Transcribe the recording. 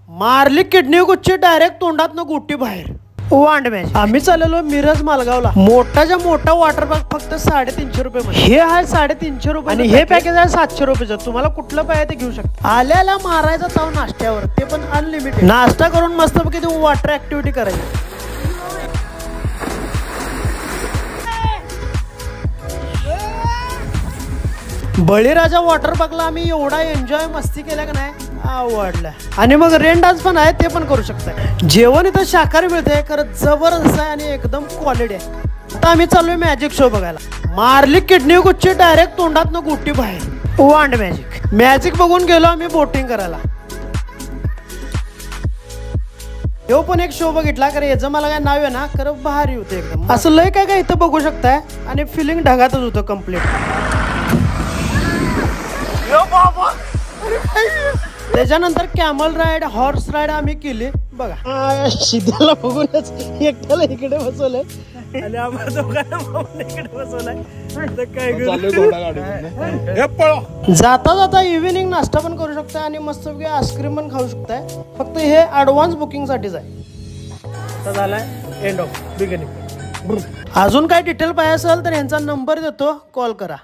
मारली kidney Gucci direct तोंडात गुट्टी बाहेर वांड मॅच। आम्ही चाललो मिरज मालगावला। मोठाच्या मोठा वॉटर पार्क फक्त 350 रुपये मध्ये। हे आहे 350 रुपये आणि हे पॅकेज आहे 700 रुपयाचं। तुम्हाला कुठलं पाहिजे ते घेऊ शकता। आल्याला मारायचा ताव नाश्त्यावर, ते पण अनलिमिटेड। नाश्ता करून मस्तपैकी तुम्ही वॉटर ऍक्टिव्हिटी करायची। बळीराजा वॉटर पार्कला आम्ही एवढा एन्जॉय मस्ती केल्या का नाही, आवडला। आणि मग रेन डान्स पण आहे, ते पण करू शकता। जेवण इथं शाकाहारी मिळते, खरं जबरदस्त आहे आणि एकदम क्वालिटी आहे। आता आम्ही चाललोय मॅजिक शो बघायला। मारली किडनी गुच्ची डायरेक्ट तोंडात गुट्टी बाहेर वांड मॅजिक। मॅजिक बघून गेलो आम्ही बोटिंग करायला। यो पण एक शो बघितला, कारण याचं मला काय नाव आहे ना, खरं भारी होते एकदम। असं लय काय काय इथं बघू शकताय आणि फिलिंग ढगातच होतं कम्प्लीट। त्याच्यानंतर कॅमल राईड, हॉर्स राईड आम्ही केली बघा। शिद्याला बघूनच एकट्याला इकडे बसवलंय आणि आम्हाला दोघांना इकडे बसवलंय। जाता जाता इव्हिनिंग नाश्ता पण करू शकता आणि मस्तपैकी आईस्क्रीम पण खाऊ शकताय। फक्त हे ऍडव्हान्स बुकिंग साठीच आहे। झालाय एंड ऑफ बिगिनिंग। अजून काय डिटेल पाहिजे असेल तर यांचा नंबर देतो, कॉल करा।